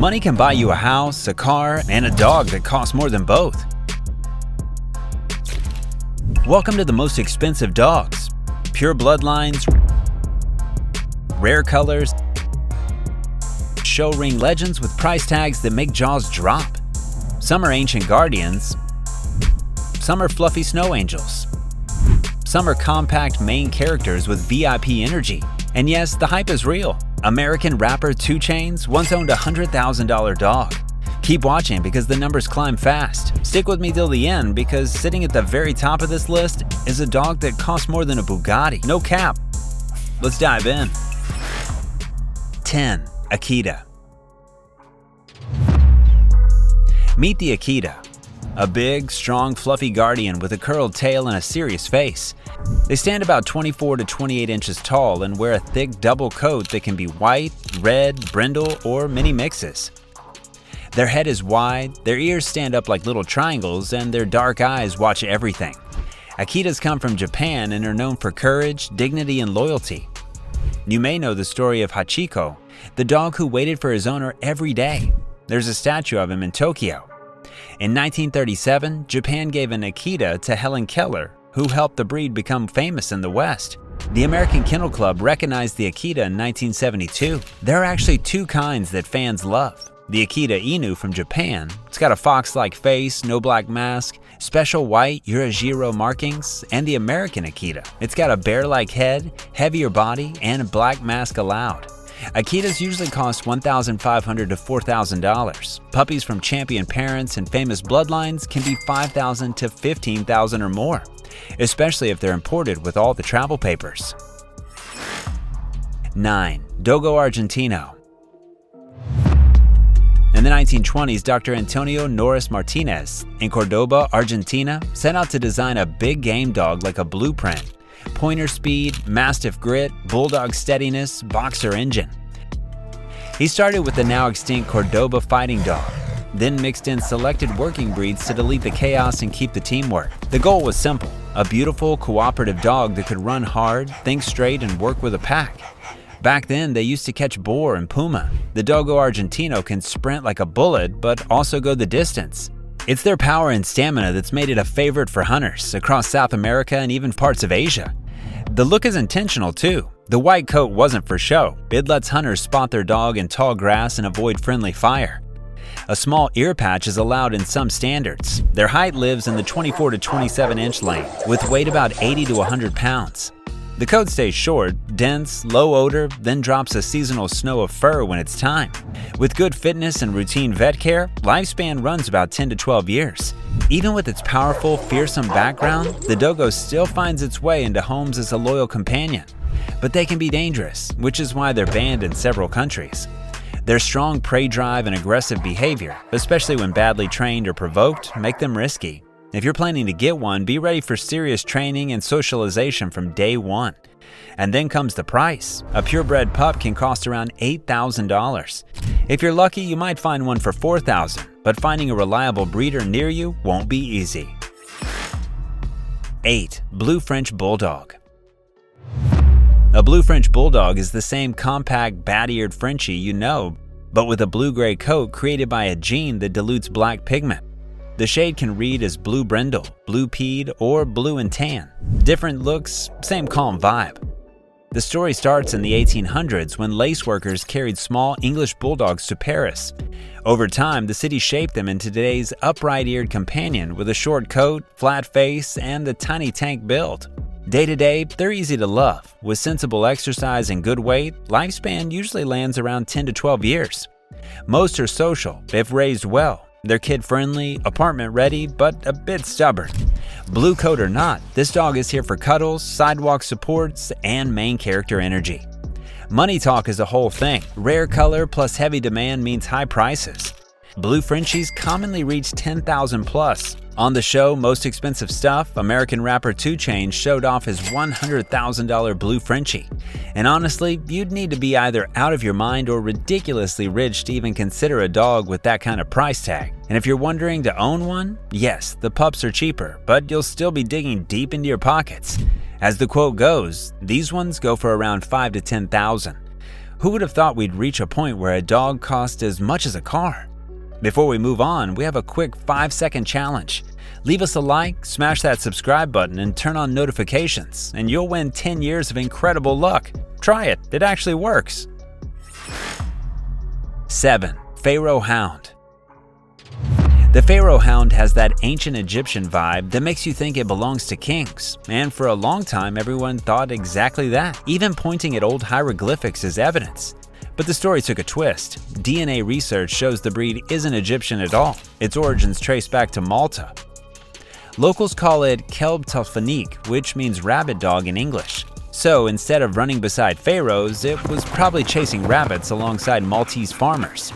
Money can buy you a house, a car, and a dog that costs more than both. Welcome to the most expensive dogs. Pure bloodlines, rare colors, show ring legends with price tags that make jaws drop. Some are ancient guardians, some are fluffy snow angels, some are compact main characters with VIP energy. And yes, the hype is real. American rapper 2 Chainz once owned a $100,000 dog. Keep watching because the numbers climb fast. Stick with me till the end because sitting at the very top of this list is a dog that costs more than a Bugatti. No cap. Let's dive in. 10. Akita. Meet the Akita. A big, strong, fluffy guardian with a curled tail and a serious face. They stand about 24 to 28 inches tall and wear a thick double coat that can be white, red, brindle, or many mixes. Their head is wide, their ears stand up like little triangles, and their dark eyes watch everything. Akitas come from Japan and are known for courage, dignity, and loyalty. You may know the story of Hachiko, the dog who waited for his owner every day. There's a statue of him in Tokyo. In 1937, Japan gave an Akita to Helen Keller, who helped the breed become famous in the West. The American Kennel Club recognized the Akita in 1972. There are actually 2 kinds that fans love. The Akita Inu from Japan. It's got a fox-like face, no black mask, special white Urajiro markings, and the American Akita. It's got a bear-like head, heavier body, and a black mask allowed. Akitas usually cost $1,500 to $4,000. Puppies from champion parents and famous bloodlines can be $5,000 to $15,000 or more, especially if they're imported with all the travel papers. 9. Dogo Argentino. In the 1920s, Dr. Antonio Norris Martinez in Cordoba, Argentina, set out to design a big game dog like a blueprint. Pointer speed, mastiff grit, bulldog steadiness, boxer engine. He started with the now extinct Cordoba fighting dog, then mixed in selected working breeds to delete the chaos and keep the teamwork. The goal was simple, a beautiful, cooperative dog that could run hard, think straight, and work with a pack. Back then, they used to catch boar and puma. The Dogo Argentino can sprint like a bullet, but also go the distance. It's their power and stamina that's made it a favorite for hunters across South America and even parts of Asia. The look is intentional too. The white coat wasn't for show. It lets hunters spot their dog in tall grass and avoid friendly fire. A small ear patch is allowed in some standards. Their height lives in the 24 to 27 inch lane, with weight about 80 to 100 pounds. The coat stays short, dense, low odor, then drops a seasonal snow of fur when it's time. With good fitness and routine vet care, lifespan runs about 10 to 12 years. Even with its powerful, fearsome background, the Dogo still finds its way into homes as a loyal companion. But they can be dangerous, which is why they're banned in several countries. Their strong prey drive and aggressive behavior, especially when badly trained or provoked, make them risky. If you're planning to get one, be ready for serious training and socialization from day one. And then comes the price. A purebred pup can cost around $8,000. If you're lucky, you might find one for $4,000, but finding a reliable breeder near you won't be easy. 8. Blue French Bulldog. A Blue French Bulldog is the same compact, bat-eared Frenchie you know, but with a blue-gray coat created by a gene that dilutes black pigment. The shade can read as blue brindle, blue peed, or blue and tan. Different looks, same calm vibe. The story starts in the 1800s when lace workers carried small English bulldogs to Paris. Over time, the city shaped them into today's upright-eared companion with a short coat, flat face, and the tiny tank build. Day to day, they're easy to love. With sensible exercise and good weight, lifespan usually lands around 10 to 12 years. Most are social, if raised well. They're kid-friendly, apartment-ready, but a bit stubborn. Blue coat or not, this dog is here for cuddles, sidewalk supports, and main character energy. Money talk is a whole thing. Rare color plus heavy demand means high prices. Blue Frenchies commonly reach $10,000 plus. On the show Most Expensive Stuff, American rapper 2 Chainz showed off his $100,000 Blue Frenchie. And honestly, you'd need to be either out of your mind or ridiculously rich to even consider a dog with that kind of price tag. And if you're wondering to own one, yes, the pups are cheaper, but you'll still be digging deep into your pockets. As the quote goes, these ones go for around $5,000 to $10,000. Who would have thought we'd reach a point where a dog cost as much as a car? Before we move on, we have a quick 5-second challenge. Leave us a like, smash that subscribe button, and turn on notifications, and you'll win 10 years of incredible luck. Try it, it actually works. 7. Pharaoh Hound. The Pharaoh Hound has that ancient Egyptian vibe that makes you think it belongs to kings, and for a long time everyone thought exactly that, even pointing at old hieroglyphics as evidence. But the story took a twist. DNA research shows the breed isn't Egyptian at all. Its origins trace back to Malta. Locals call it Kelb Tafanique, which means rabbit dog in English. So instead of running beside pharaohs, it was probably chasing rabbits alongside Maltese farmers.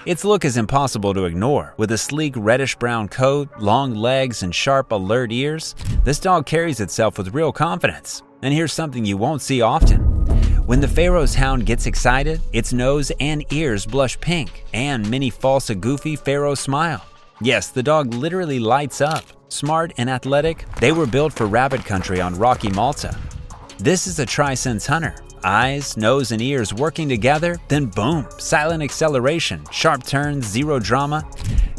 Its look is impossible to ignore. With a sleek reddish-brown coat, long legs, and sharp, alert ears, this dog carries itself with real confidence. And here's something you won't see often. When the Pharaoh's Hound gets excited, its nose and ears blush pink, and many false a goofy Pharaoh smile. Yes, the dog literally lights up. Smart and athletic, they were built for rabbit country on rocky Malta. This is a tri-sense hunter. Eyes, nose, and ears working together, then boom, silent acceleration, sharp turns, zero drama.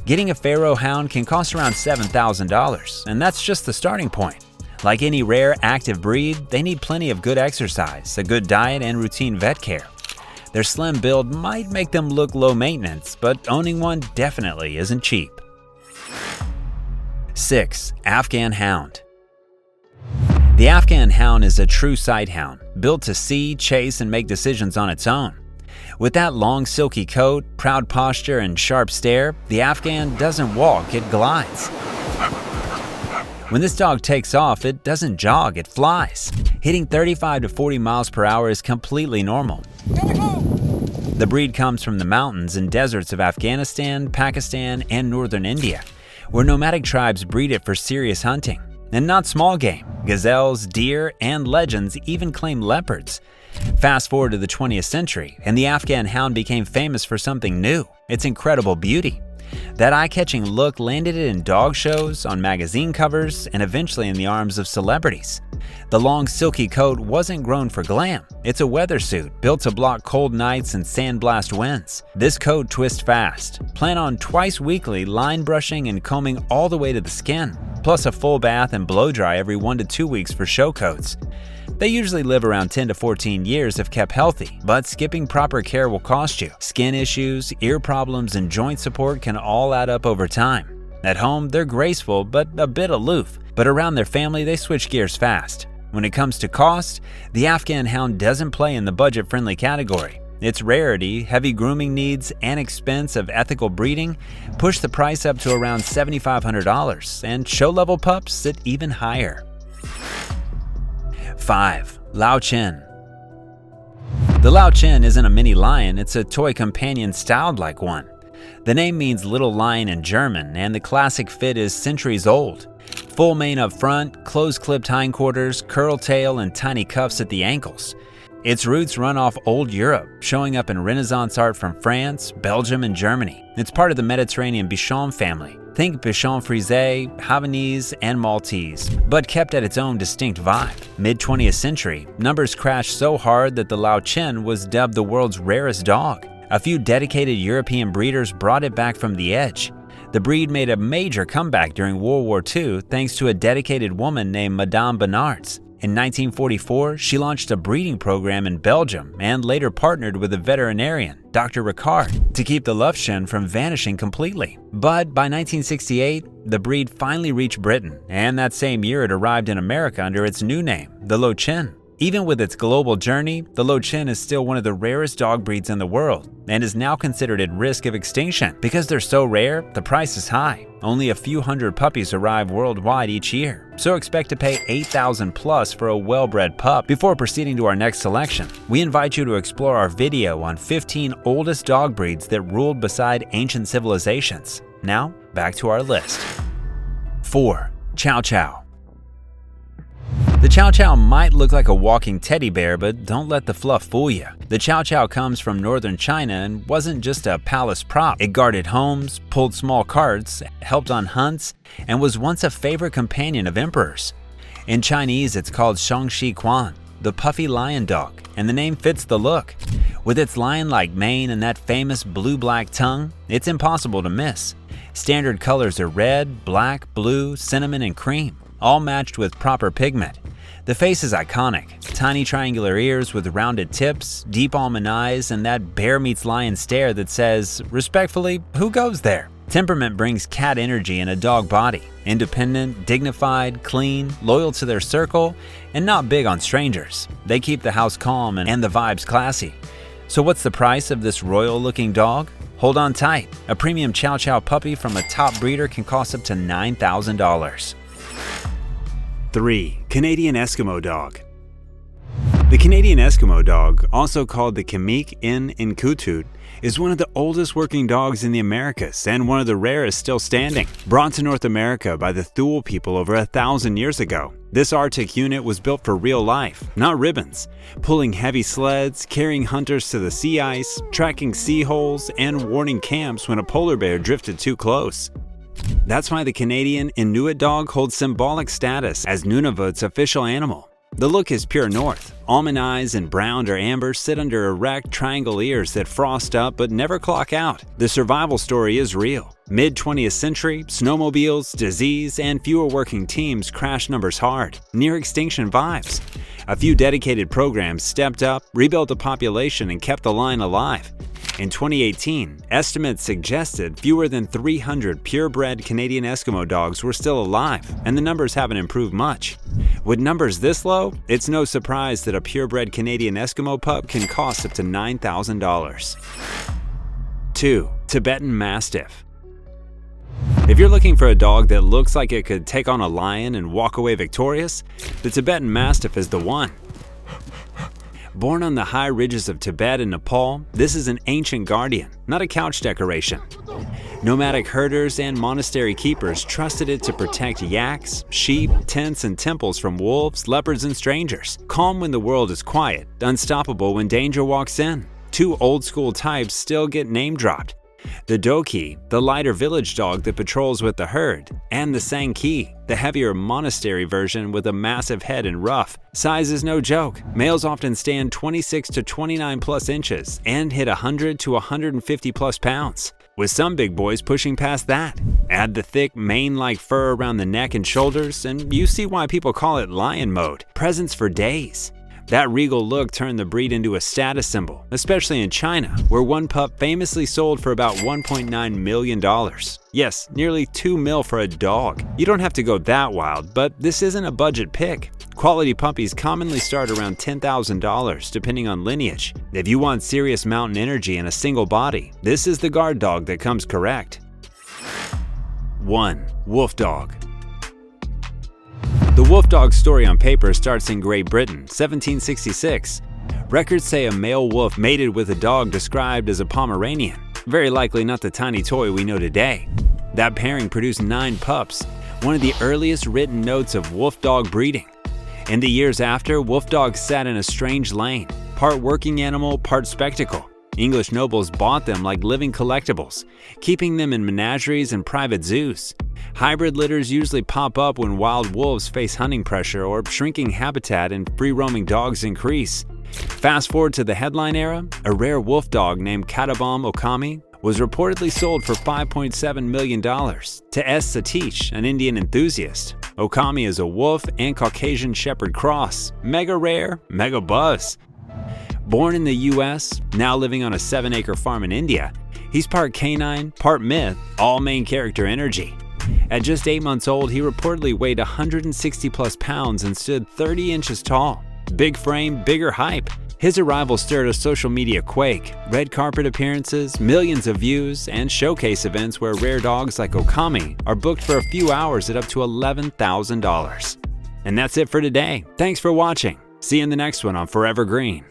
Getting a Pharaoh Hound can cost around $7,000, and that's just the starting point. Like any rare, active breed, they need plenty of good exercise, a good diet, and routine vet care. Their slim build might make them look low maintenance, but owning one definitely isn't cheap. 6. Afghan Hound. The Afghan Hound is a true sight hound, built to see, chase, and make decisions on its own. With that long silky coat, proud posture, and sharp stare, the Afghan doesn't walk, it glides. When this dog takes off, it doesn't jog, it flies. Hitting 35 to 40 miles per hour is completely normal. The breed comes from the mountains and deserts of Afghanistan, Pakistan, and northern India, where nomadic tribes breed it for serious hunting. And not small game. Gazelles, deer, and legends even claim leopards. Fast forward to the 20th century, and the Afghan Hound became famous for something new: its incredible beauty. That eye-catching look landed it in dog shows, on magazine covers, and eventually in the arms of celebrities. The long silky coat wasn't grown for glam. It's a weather suit built to block cold nights and sandblast winds. This coat twists fast. Plan on twice weekly line brushing and combing all the way to the skin, plus a full bath and blow dry every 1 to 2 weeks for show coats. They usually live around 10 to 14 years if kept healthy, but skipping proper care will cost you. Skin issues, ear problems, and joint support can all add up over time. At home, they're graceful but a bit aloof, but around their family they switch gears fast. When it comes to cost, the Afghan Hound doesn't play in the budget-friendly category. Its rarity, heavy grooming needs, and expense of ethical breeding push the price up to around $7,500, and show-level pups sit even higher. 5. Löwchen. The Löwchen isn't a mini lion, it's a toy companion styled like one. The name means little lion in German, and the classic fit is centuries old. Full mane up front, close-clipped hindquarters, curl tail, and tiny cuffs at the ankles. Its roots run off old Europe, showing up in Renaissance art from France, Belgium, and Germany. It's part of the Mediterranean Bichon family. Think Bichon Frise, Havanese, and Maltese, but kept at its own distinct vibe. Mid-20th century, numbers crashed so hard that the Löwchen was dubbed the world's rarest dog. A few dedicated European breeders brought it back from the edge. The breed made a major comeback during World War II thanks to a dedicated woman named Madame Bernards. In 1944, she launched a breeding program in Belgium and later partnered with a veterinarian, Dr. Ricard, to keep the Löwchen from vanishing completely. But by 1968, the breed finally reached Britain, and that same year it arrived in America under its new name, the Löwchen. Even with its global journey, the Löwchen is still one of the rarest dog breeds in the world and is now considered at risk of extinction. Because they're so rare, the price is high. Only a few hundred puppies arrive worldwide each year, so expect to pay $8,000 plus for a well-bred pup. Before proceeding to our next selection, we invite you to explore our video on 15 oldest dog breeds that ruled beside ancient civilizations. Now, back to our list. 4. Chow Chow. The Chow Chow might look like a walking teddy bear, but don't let the fluff fool you. The Chow Chow comes from northern China and wasn't just a palace prop. It guarded homes, pulled small carts, helped on hunts, and was once a favorite companion of emperors. In Chinese, it's called Shangxi Quan. the puffy lion dog, and the name fits the look. With its lion-like mane and that famous blue-black tongue, it's impossible to miss. Standard colors are red, black, blue, cinnamon, and cream, all matched with proper pigment. The face is iconic. Tiny triangular ears with rounded tips, deep almond eyes, and that bear meets lion stare that says, respectfully, who goes there? Temperament brings cat energy in a dog body. Independent, dignified, clean, loyal to their circle, and not big on strangers. They keep the house calm and the vibes classy. So what's the price of this royal-looking dog? Hold on tight. A premium Chow Chow puppy from a top breeder can cost up to $9,000. 3. Canadian Eskimo Dog. The Canadian Eskimo Dog, also called the Kamik in Inkutut, is one of the oldest working dogs in the Americas and one of the rarest still standing. Brought to North America by the Thule people over 1,000 years ago, this Arctic unit was built for real life, not ribbons, pulling heavy sleds, carrying hunters to the sea ice, tracking sea holes, and warning camps when a polar bear drifted too close. That's why the Canadian Inuit dog holds symbolic status as Nunavut's official animal. The look is pure north. Almond eyes and brown or amber sit under erect triangle ears that frost up but never clock out. The survival story is real. Mid-20th century, snowmobiles, disease, and fewer working teams crash numbers hard. Near extinction vibes. A few dedicated programs stepped up, rebuilt the population, and kept the line alive. In 2018, estimates suggested fewer than 300 purebred Canadian Eskimo dogs were still alive, and the numbers haven't improved much. With numbers this low, it's no surprise that a purebred Canadian Eskimo pup can cost up to $9,000. 2. Tibetan Mastiff. If you're looking for a dog that looks like it could take on a lion and walk away victorious, the Tibetan Mastiff is the one. Born on the high ridges of Tibet and Nepal, this is an ancient guardian, not a couch decoration. Nomadic herders and monastery keepers trusted it to protect yaks, sheep, tents, and temples from wolves, leopards, and strangers. Calm when the world is quiet, unstoppable when danger walks in. Two old-school types still get name-dropped. The Doki, the lighter village dog that patrols with the herd, and the Sanki, the heavier monastery version with a massive head and ruff. Size is no joke. Males often stand 26 to 29 plus inches and hit 100 to 150 plus pounds, with some big boys pushing past that. Add the thick mane-like fur around the neck and shoulders, and you see why people call it lion mode. Presence for days. That regal look turned the breed into a status symbol, especially in China, where one pup famously sold for about $1.9 million. Yes, nearly $2 million for a dog. You don't have to go that wild, but this isn't a budget pick. Quality puppies commonly start around $10,000 depending on lineage. If you want serious mountain energy in a single body, this is the guard dog that comes correct. 1. Wolf Dog. The wolf dog story on paper starts in Great Britain, 1766. Records say a male wolf mated with a dog described as a Pomeranian, very likely not the tiny toy we know today. That pairing produced 9 pups, one of the earliest written notes of wolf dog breeding. In the years after, wolf dogs sat in a strange lane, part working animal, part spectacle. English nobles bought them like living collectibles, keeping them in menageries and private zoos. Hybrid litters usually pop up when wild wolves face hunting pressure or shrinking habitat and free-roaming dogs increase. Fast forward to the headline era, a rare wolf dog named Katabam Okami was reportedly sold for $5.7 million to S. Satish, an Indian enthusiast. Okami is a wolf and Caucasian Shepherd cross. Mega rare, mega buzz. Born in the US, now living on a 7-acre farm in India, he's part canine, part myth, all main character energy. At just 8 months old, he reportedly weighed 160 plus pounds and stood 30 inches tall. Big frame, bigger hype. His arrival stirred a social media quake, red carpet appearances, millions of views, and showcase events where rare dogs like Okami are booked for a few hours at up to $11,000. And that's it for today. Thanks for watching. See you in the next one on Forever Green.